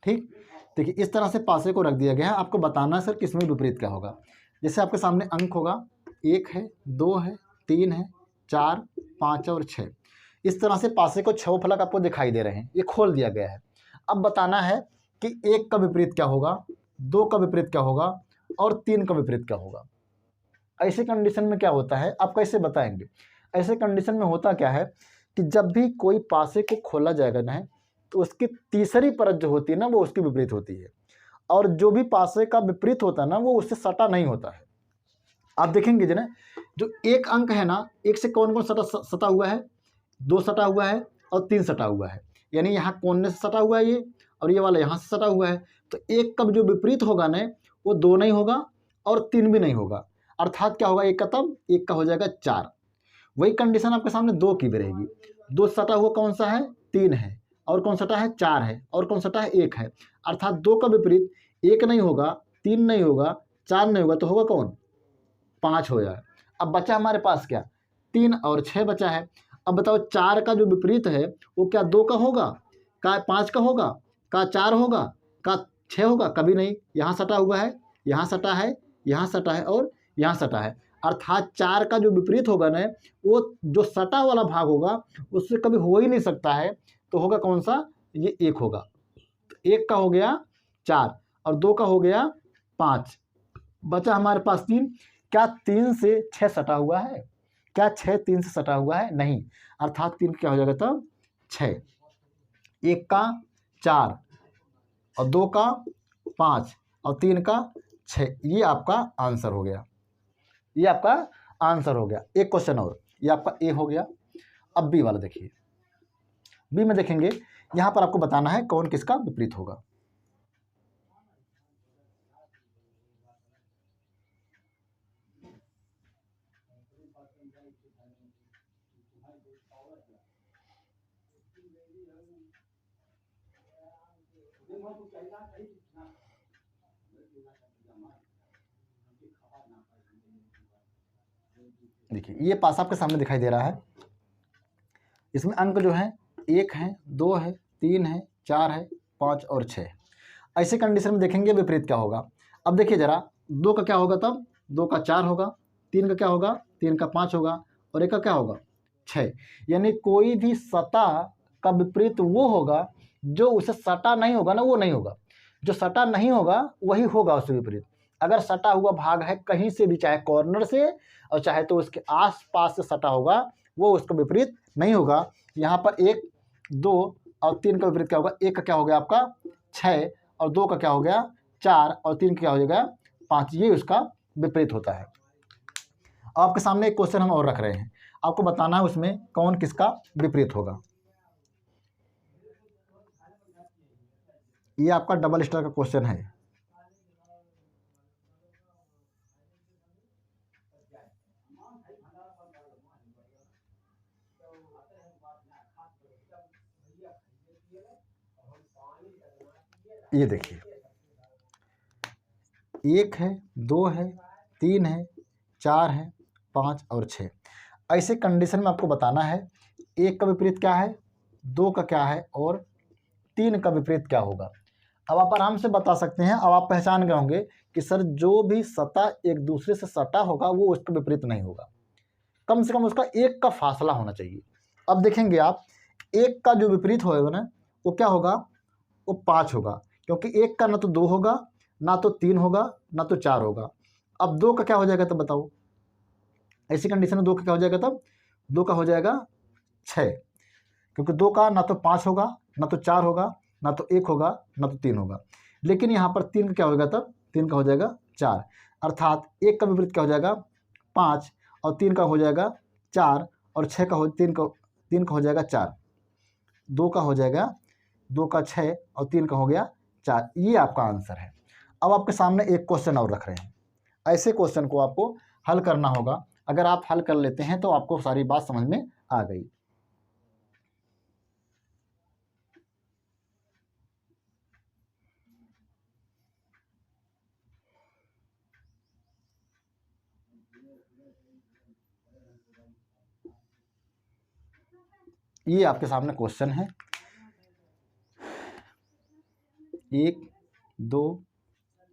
ठीक। देखिए इस तरह से पासे को रख दिया गया है। आपको बताना है सर किसमें विपरीत क्या होगा। जैसे आपके सामने अंक होगा 1 है, 2 है, 3 है, 4, 5 और 6। इस तरह से पासे को 6 फलक आपको दिखाई दे रहे हैं, ये खोल दिया गया है। अब बताना है कि 1 का विपरीत क्या होगा, 2 का विपरीत क्या होगा और 3 का विपरीत क्या होगा। ऐसे कंडीशन में क्या होता है, आप कैसे बताएंगे। ऐसे कंडीशन में होता क्या है कि जब भी कोई पासे को खोला जाएगा ना, तो उसकी तीसरी परत जो होती है ना, वो उसकी विपरीत होती है, और जो भी पासे का विपरीत होता है ना, वो उससे सटा नहीं होता है। आप देखेंगे जो ना, जो एक अंक है ना, एक से कौन कौन सटा हुआ है, 2 सटा हुआ है और 3 सटा हुआ है, यानी यहाँ कोने से सटा हुआ है ये, और ये वाला यहाँ से सटा हुआ है। तो एक का जो विपरीत होगा ना, वो 2 नहीं होगा और 3 भी नहीं होगा, अर्थात क्या होगा, एक का तब एक का हो जाएगा 4। वही कंडीशन आपके सामने 2 की भी रहेगी। 2 सटा हुआ कौन सा है, 3 है, और कौन सटा है, 4 है, और कौन सटा है, 1 है। अर्थात 2 का विपरीत 1 नहीं होगा, 3 नहीं होगा, 4 नहीं होगा, तो होगा कौन, 5 हो जाए। अब बचा हमारे पास क्या, 3 और 6 बचा है। अब बताओ 4 का जो विपरीत है वो क्या 2 का होगा, का 5 का होगा, का 4 होगा, का 6 होगा, कभी नहीं। यहाँ सटा हुआ है, यहाँ सटा है, यहाँ सटा है और यहाँ सटा है। अर्थात 4 का जो विपरीत होगा ना, वो जो सटा वाला भाग होगा उससे कभी हो ही नहीं सकता है। तो होगा कौन सा, ये 1 होगा। तो 1 का हो गया 4 और 2 का हो गया 5, बचा हमारे पास 3। क्या 3 से 6 सटा हुआ है, क्या 6 3 से सटा हुआ है, नहीं। अर्थात 3 क्या हो जाएगा तब 6, 1 का 4 और 2 का 5 और 3 का 6। ये आपका आंसर हो गया, ये आपका आंसर हो गया। एक क्वेश्चन और, ये आपका ए हो गया। अब बी वाला देखिए, बी में देखेंगे यहाँ पर आपको बताना है कौन किसका विपरीत होगा। देखिए ये पास आपके सामने दिखाई दे रहा है, इसमें अंक जो है 1 है, 2 है, 3 है, 4 है, 5 और 6। ऐसे कंडीशन में देखेंगे विपरीत क्या होगा। अब देखिए जरा, 2 का क्या होगा तब, 2 का 4 होगा, 3 का क्या होगा, 3 का 5 होगा, और 1 का क्या होगा 6। यानी कोई भी सटा का विपरीत वो होगा, जो उसे सटा नहीं होगा ना, वो नहीं होगा। जो सटा नहीं होगा वही होगा उससे विपरीत। अगर सटा हुआ भाग है कहीं से भी, चाहे कॉर्नर से और चाहे तो उसके आस पास से सटा होगा, वो उसका विपरीत नहीं होगा। यहाँ पर 1, 2 और 3 का विपरीत क्या होगा, 1 का क्या हो गया आपका 6 और 2 का क्या हो गया 4 और 3 का क्या हो जाएगा 5। ये उसका विपरीत होता है। आपके सामने एक क्वेश्चन हम और रख रहे हैं, आपको बताना है उसमें कौन किसका विपरीत होगा। ये आपका डबल स्टार का क्वेश्चन है। ये देखिए 1 है, 2 है, 3 है, 4 है, 5 और 6। ऐसे कंडीशन में आपको बताना है 1 का विपरीत क्या है, 2 का क्या है और 3 का विपरीत क्या होगा। अब आप आराम से बता सकते हैं। अब आप पहचान गए होंगे कि सर जो भी सतह एक दूसरे से सटा होगा वो उसका विपरीत नहीं होगा, कम से कम उसका 1 का फासला होना चाहिए। अब देखेंगे आप, 1 का जो विपरीत होगा ना, वो क्या होगा, वो 5 होगा, क्योंकि 1 का ना तो 2 होगा, ना तो 3 होगा, ना तो 4 होगा। अब 2 का क्या हो जाएगा तब बताओ, ऐसी कंडीशन में 2 का क्या हो जाएगा तब, 2 का हो जाएगा 6, क्योंकि 2 का ना तो 5 होगा, ना तो 4 होगा, ना तो 1 होगा, ना तो 3 होगा। लेकिन यहाँ पर 3 का क्या होगा तब, 3 का हो जाएगा 4। अर्थात 1 का विपरीत क्या हो जाएगा 5 और 3 का हो जाएगा 4 और 6 का हो 3 का हो जाएगा 4। 2 का हो जाएगा 2 का 6 और 3 का हो गया 4। ये आपका आंसर है। अब आपके सामने एक क्वेश्चन और रख रहे हैं, ऐसे क्वेश्चन को आपको हल करना होगा। अगर आप हल कर लेते हैं तो आपको सारी बात समझ में आ गई। ये आपके सामने क्वेश्चन है 1 2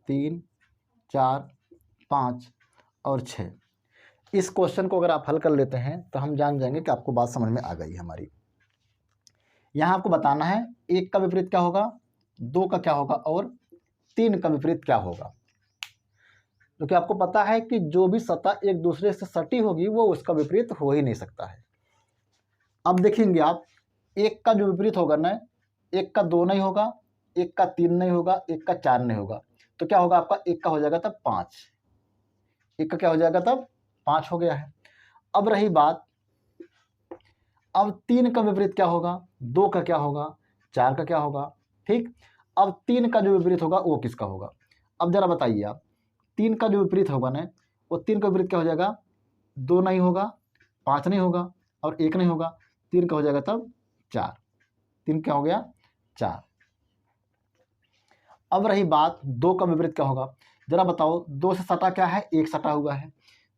3 4 5 और 6। इस क्वेश्चन को अगर आप हल कर लेते हैं तो हम जान जाएंगे कि आपको बात समझ में आ गई है हमारी। यहाँ आपको बताना है 1 का विपरीत क्या होगा, 2 का क्या होगा और 3 का विपरीत क्या होगा। क्योंकि आपको पता है कि जो भी सतह एक दूसरे से सटी होगी वो उसका विपरीत हो ही नहीं सकता है। अब देखेंगे आप, 1 का जो विपरीत होगा ना, 1 का 2 नहीं होगा, 1 का 3 नहीं होगा, 1 का 4 नहीं होगा, तो क्या होगा आपका 1 का हो जाएगा तब 5। 1 का क्या हो जाएगा तब 5 हो गया है। अब रही बात, अब 3 का विपरीत क्या होगा, 2 का क्या होगा, 4 का क्या होगा। ठीक, अब 3 का जो विपरीत होगा वो किसका होगा। अब जरा बताइए आप, 3 का जो विपरीत होगा ना, वो 3 का विपरीत क्या हो जाएगा, 2 नहीं होगा, 5 नहीं होगा और 1 नहीं होगा, 3 का हो जाएगा तब 4। 3 क्या हो गया 4। अब रही बात 2 का विपरीत क्या होगा, जरा बताओ। 2 से सटा क्या है, 1 सटा हुआ है।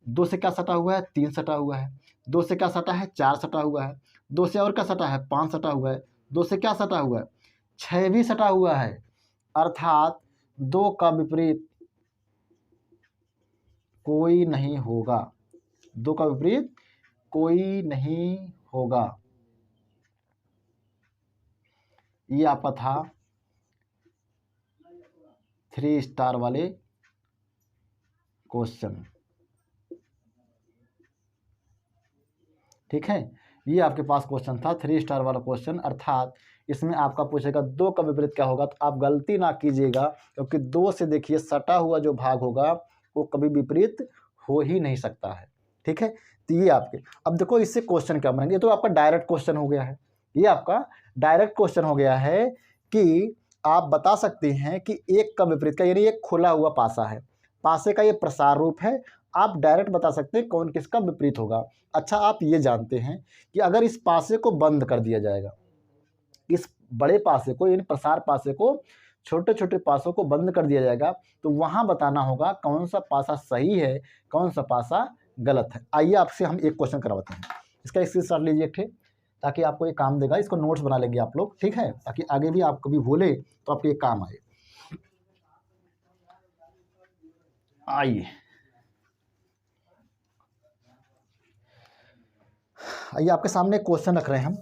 2 से क्या सटा हुआ है, 3 सटा हुआ है। 2 से क्या सटा है, 4 सटा हुआ है। 2 से और क्या सटा है, 5 सटा हुआ है। 2 से क्या सटा हुआ है, 6 भी सटा हुआ है। अर्थात 2 का विपरीत कोई नहीं होगा। 2 का विपरीत कोई नहीं होगा। ये आपका था 3 स्टार वाले क्वेश्चन। ठीक है, ये आपके पास क्वेश्चन था 3 स्टार वाला क्वेश्चन। अर्थात इसमें आपका पूछेगा 2 का विपरीत क्या होगा, तो आप गलती ना कीजिएगा, क्योंकि 2 से देखिए सटा हुआ जो भाग होगा वो कभी विपरीत हो ही नहीं सकता है। ठीक है, तो ये आपके, अब देखो इससे क्वेश्चन क्या बनेंगे। ये तो आपका डायरेक्ट क्वेश्चन हो गया है। ये आपका डायरेक्ट क्वेश्चन हो गया है कि आप बता सकते हैं कि 1 का विपरीत का, यानी एक खुला हुआ पासा है, पासे का ये प्रसार रूप है। आप डायरेक्ट बता सकते हैं कौन किसका विपरीत होगा। अच्छा, आप ये जानते हैं कि अगर इस पासे को बंद कर दिया जाएगा, इस बड़े पासे को, यानी प्रसार पासे को छोटे छोटे पासों को बंद कर दिया जाएगा, तो वहां बताना होगा कौन सा पासा सही है, कौन सा पासा गलत है। आइए आपसे हम एक क्वेश्चन करवाते हैं, इसका स्क्रीनशॉट लीजिए एक, ताकि आपको ये काम देगा। इसको नोट्स बना लेंगे आप लोग, ठीक है, ताकि आगे भी आप कभी भूले तो आपको ये काम आए। आइए आइए आपके सामने क्वेश्चन रख रहे हैं हम।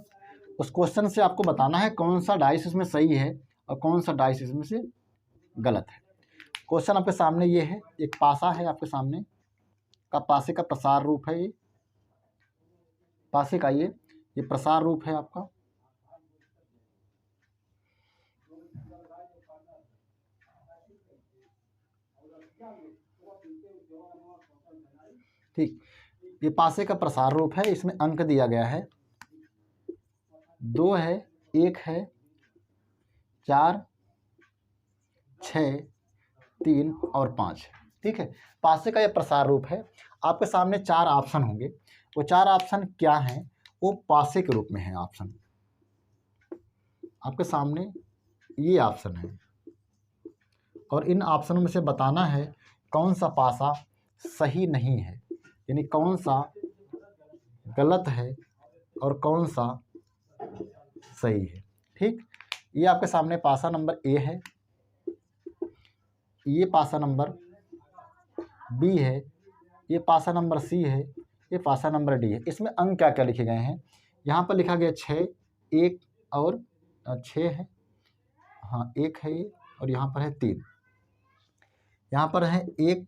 उस क्वेश्चन से आपको बताना है कौन सा डाइस इसमें सही है और कौन सा डाइस इसमें से गलत है। क्वेश्चन आपके सामने ये है, एक पासा है आपके सामने का, पासे का प्रसार रूप है ये, पासे का ये प्रसार रूप है आपका। ठीक, ये पासे का प्रसार रूप है। इसमें अंक दिया गया है, 2 है, 1 है, 4, 6, 3 और 5। ठीक है, पासे का यह प्रसार रूप है। आपके सामने 4 ऑप्शन होंगे। वो 4 ऑप्शन क्या हैं, वो पासे के रूप में है ऑप्शन। आपके सामने ये ऑप्शन है और इन ऑप्शनों में से बताना है कौन सा पासा सही नहीं है, यानी कौन सा गलत है और कौन सा सही है। ठीक, ये आपके सामने पासा नंबर ए है, ये पासा नंबर बी है, ये पासा नंबर सी है, ये पासा नंबर डी है। इसमें अंक क्या क्या लिखे गए हैं, यहाँ पर लिखा गया 6, 1 और 6 है, हाँ 1 है ये, और यहाँ पर है 3, यहाँ पर है 1,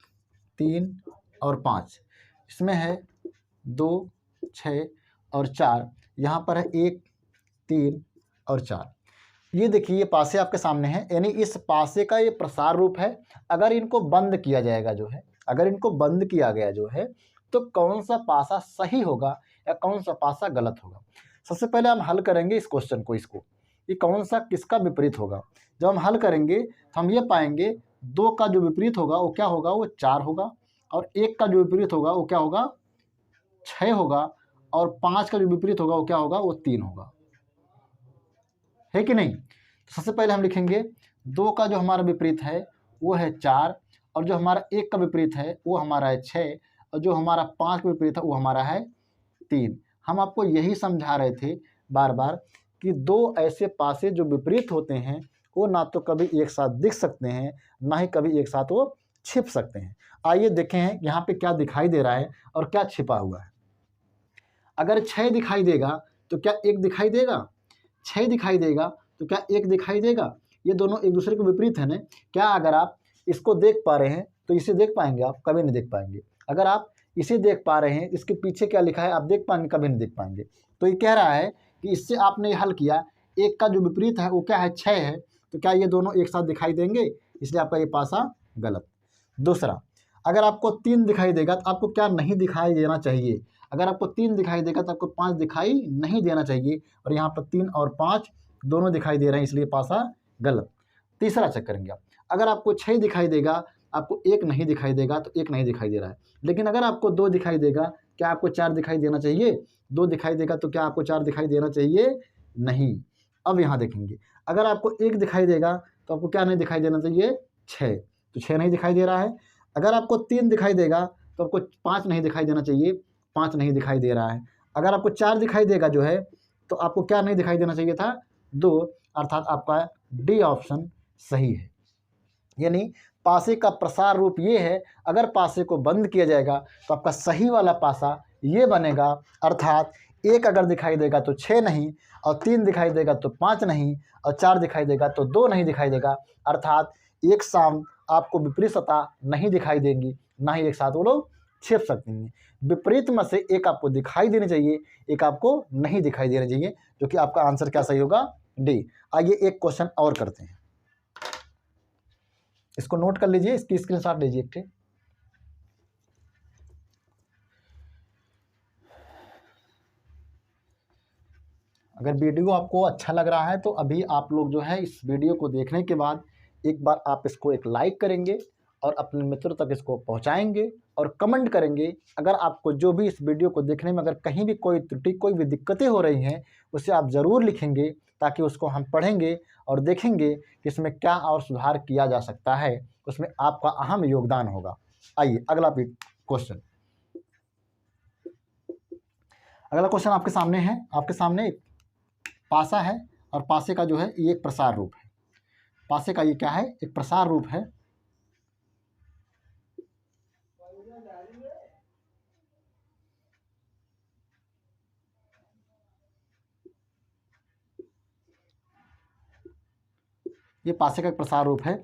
3 और 5, इसमें है 2, 6 और 4, यहाँ पर है 1, 3 और 4। ये देखिए ये पासे आपके सामने हैं, यानी इस पासे का ये प्रसार रूप है। अगर इनको बंद किया जाएगा जो है, अगर इनको बंद किया गया जो है, तो कौन सा पासा सही होगा या कौन सा पासा गलत होगा। सबसे पहले हम हल करेंगे इस क्वेश्चन को, इसको कि कौन सा किसका विपरीत होगा। जब हम हल करेंगे तो हम ये पाएंगे 2 का जो विपरीत होगा वो क्या होगा, वो 4 होगा, और 1 का जो विपरीत होगा वो क्या होगा, 6 होगा, और 5 का जो विपरीत होगा वो क्या होगा, वो 3 होगा, है कि नहीं। तो सबसे पहले हम लिखेंगे 2 का जो हमारा विपरीत है वो है 4, और जो हमारा 1 का विपरीत है वो हमारा है 6, और जो हमारा 5 का विपरीत है वो हमारा है 3। हम आपको यही समझा रहे थे बार बार कि दो ऐसे पासे जो विपरीत होते हैं वो ना तो कभी एक साथ दिख सकते हैं, ना ही कभी एक साथ वो छिप सकते हैं। आइए देखें यहाँ पे क्या दिखाई दे रहा है और क्या छिपा हुआ है। अगर 6 दिखाई देगा तो क्या 1 दिखाई देगा? 6 दिखाई देगा तो क्या 1 दिखाई देगा? ये दोनों एक दूसरे के विपरीत है ना। क्या अगर आप इसको देख पा रहे हैं तो इसे देख पाएंगे? आप कभी नहीं देख पाएंगे। अगर आप इसे देख पा रहे हैं, इसके पीछे क्या लिखा है आप देख पाएंगे? कभी नहीं देख पाएंगे। तो ये कह रहा है कि इससे आपने हल किया, 1 का जो विपरीत है वो क्या है? 6 है। तो क्या ये दोनों एक साथ दिखाई देंगे? इसलिए आपका ये पासा गलत। दूसरा, अगर आपको 3 दिखाई देगा तो आपको क्या नहीं दिखाई देना चाहिए? अगर आपको 3 दिखाई देगा तो आपको 5 दिखाई नहीं देना चाहिए, और यहाँ पर 3 और 5 दोनों दिखाई दे रहे हैं, इसलिए पासा गलत। तीसरा चेक करेंगे आप, अगर आपको 6 दिखाई देगा, आपको 1 नहीं दिखाई देगा तो 1 नहीं दिखाई दे रहा है। लेकिन अगर आपको 2 दिखाई देगा, क्या आपको 4 दिखाई देना चाहिए? 2 दिखाई देगा तो क्या आपको 4 दिखाई देना चाहिए? नहीं। अब यहाँ देखेंगे, अगर आपको 1 दिखाई देगा तो आपको क्या नहीं दिखाई देना चाहिए? 6। तो 6 नहीं दिखाई दे रहा है। अगर आपको 3 दिखाई देगा तो आपको 5 नहीं दिखाई देना चाहिए, 5 नहीं दिखाई दे रहा है। अगर आपको 4 दिखाई देगा जो है तो आपको क्या नहीं दिखाई देना चाहिए था? 2, अर्थात आपका डी ऑप्शन सही है। यानी पासे का प्रसार रूप ये है, अगर पासे को बंद किया जाएगा तो आपका सही वाला पासा ये बनेगा, अर्थात 1 अगर दिखाई देगा तो 6 नहीं, और 3 दिखाई देगा तो 5 नहीं, और 4 दिखाई देगा तो 2 नहीं दिखाई देगा, अर्थात एक साथ आपको विपरीत सतह नहीं दिखाई देंगी, ना ही एक साथ वो लोग छिप सकते हैं। विपरीत में से एक आपको दिखाई देनी चाहिए, एक आपको नहीं दिखाई देना चाहिए, जो कि आपका आंसर क्या सही होगा? डी। आइए एक क्वेश्चन और करते हैं, इसको नोट कर लीजिए, इसकी स्क्रीनशॉट लीजिए एक ठे। अगर वीडियो आपको अच्छा लग रहा है तो अभी आप लोग जो है इस वीडियो को देखने के बाद एक बार आप इसको एक लाइक करेंगे और अपने मित्रों तक इसको पहुंचाएंगे और कमेंट करेंगे। अगर आपको जो भी इस वीडियो को देखने में अगर कहीं भी कोई त्रुटि, कोई भी दिक्कतें हो रही हैं, उसे आप ज़रूर लिखेंगे, ताकि उसको हम पढ़ेंगे और देखेंगे कि इसमें क्या और सुधार किया जा सकता है, उसमें आपका अहम योगदान होगा। आइए अगला क्वेश्चन। अगला क्वेश्चन आपके सामने है, आपके सामने एक पासा है और पासे का जो है ये एक प्रसार रूप है। पासे का ये क्या है? एक प्रसार रूप है। ये पासे का एक प्रसार रूप है।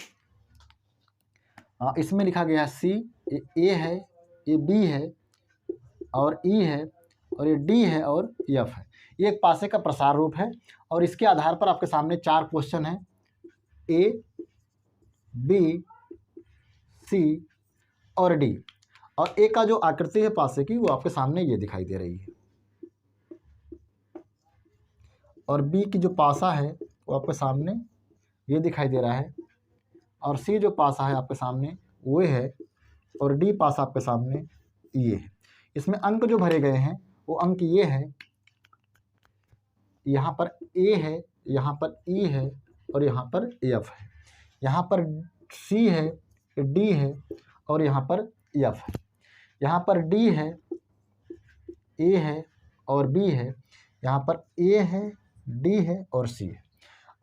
इसमें लिखा गया है सी, ये ए है, ये बी है और ई है, और ये डी है और एफ है। ये एक पासे का प्रसार रूप है और इसके आधार पर आपके सामने 4 क्वेश्चन हैं, ए, बी, सी और डी। और ए का जो आकृति है पासे की वो आपके सामने ये दिखाई दे रही है, और बी की जो पासा है वो आपके सामने ये दिखाई दे रहा है, और सी जो पासा है आपके सामने वो है, और डी पासा आपके सामने ये है। इसमें अंक जो भरे गए हैं वो अंक ये है, यहाँ पर ए है, यहाँ पर ई है और यहाँ पर एफ है, यहाँ पर सी है, डी है और यहाँ पर एफ है, यहाँ पर डी है, ए है और बी है, यहाँ पर ए है, डी है और सी है।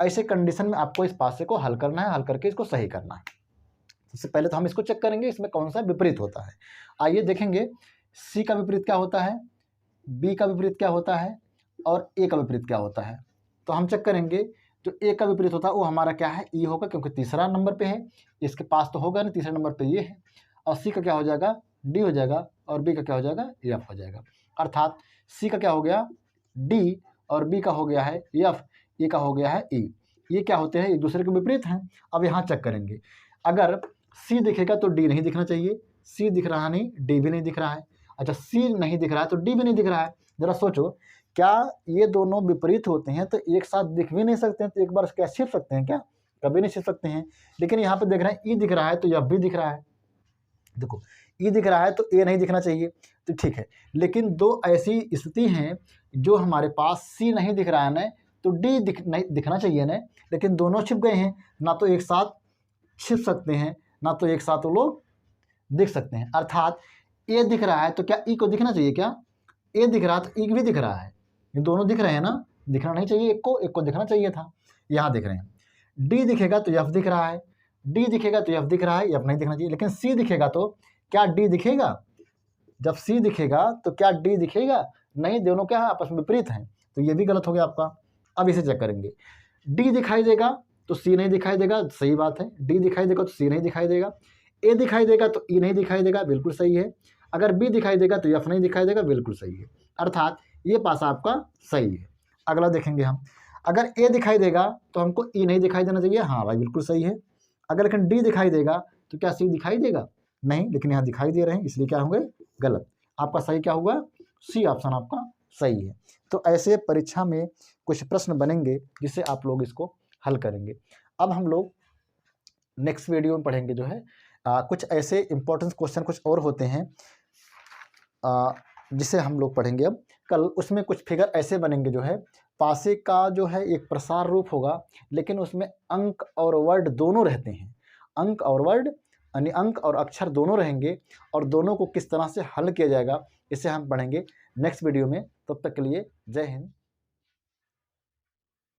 ऐसे कंडीशन में आपको इस पासे को हल करना है, हल करके इसको सही करना है। सबसे पहले तो हम इसको चेक करेंगे इसमें कौन सा विपरीत होता है। आइए देखेंगे सी का विपरीत क्या होता है, बी का विपरीत क्या होता है और ए का विपरीत क्या होता है। तो हम चेक करेंगे, जो ए का विपरीत होता है वो हमारा क्या है? ई होगा, क्योंकि तीसरा नंबर पे है, इसके पास तो होगा नहीं, तीसरे नंबर पे ये है। और सी का क्या हो जाएगा? डी हो जाएगा, और बी का क्या हो जाएगा? एफ हो जाएगा। अर्थात सी का क्या हो गया? डी, और बी का हो गया है एफ, ए का हो गया है ई। ये क्या होते हैं? एक दूसरे के विपरीत हैं। अब यहाँ चेक करेंगे, अगर सी दिखेगा तो डी नहीं दिखना चाहिए, सी दिख रहा नहीं, डी भी नहीं दिख रहा है। अच्छा, सी नहीं दिख रहा है तो डी भी नहीं दिख रहा है। ज़रा सोचो, क्या ये दोनों विपरीत होते हैं तो एक साथ दिख भी नहीं सकते हैं? तो एक बार क्या छिप सकते हैं क्या? कभी नहीं छिप सकते हैं। लेकिन यहाँ पे देख रहे हैं ई दिख रहा है तो एफ भी दिख रहा है। देखो, ई दिख रहा है तो ए नहीं दिखना चाहिए, तो ठीक है। लेकिन दो ऐसी स्थिति हैं जो हमारे पास सी नहीं दिख रहा है ना, तो डी नहीं दिखना चाहिए ना, लेकिन दोनों छिप गए हैं। ना तो एक साथ छिप सकते हैं, ना तो एक साथ वो लोग दिख सकते हैं। अर्थात ए दिख रहा है तो क्या ई को दिखना चाहिए क्या? ए दिख रहा तो ई भी दिख रहा है, ये दोनों दिख रहे हैं ना, दिखना नहीं चाहिए एक को दिखना चाहिए था, यहाँ दिख रहे हैं। डी दिखेगा तो एफ दिख रहा है, डी दिखेगा तो एफ दिख रहा है, एफ नहीं दिखना चाहिए। लेकिन सी दिखेगा तो क्या डी दिखेगा? जब सी दिखेगा तो क्या डी दिखेगा? नहीं, दोनों क्या है, आपस में विपरीत हैं, तो ये भी गलत हो गया आपका। अब इसे चेक करेंगे, डी दिखाई देगा तो सी नहीं दिखाई देगा, सही बात है। डी दिखाई देगा तो सी नहीं दिखाई देगा, ए दिखाई देगा तो ई नहीं दिखाई देगा, बिल्कुल सही है। अगर बी दिखाई देगा तो एफ नहीं दिखाई देगा, बिल्कुल सही है। अर्थात ये पासा आपका सही है। अगला देखेंगे हम, अगर ए दिखाई देगा तो हमको ई नहीं दिखाई देना चाहिए, हाँ भाई बिल्कुल सही है। अगर लेकिन डी दिखाई देगा तो क्या सी दिखाई देगा? नहीं, लेकिन यहाँ दिखाई दे रहे हैं, इसलिए क्या होंगे, गलत। आपका सही क्या हुआ? सी ऑप्शन आपका सही है। तो ऐसे परीक्षा में कुछ प्रश्न बनेंगे जिससे आप लोग इसको हल करेंगे। अब हम लोग नेक्स्ट वीडियो में पढ़ेंगे जो है कुछ ऐसे इंपॉर्टेंट क्वेश्चन कुछ और होते हैं जिसे हम लोग पढ़ेंगे अब कल। उसमें कुछ फिगर ऐसे बनेंगे जो है, पासे का जो है एक प्रसार रूप होगा, लेकिन उसमें अंक और वर्ड दोनों रहते हैं। अंक और वर्ड यानी अंक और अक्षर दोनों रहेंगे, और दोनों को किस तरह से हल किया जाएगा इसे हम पढ़ेंगे नेक्स्ट वीडियो में। तब तक के लिए जय हिंद।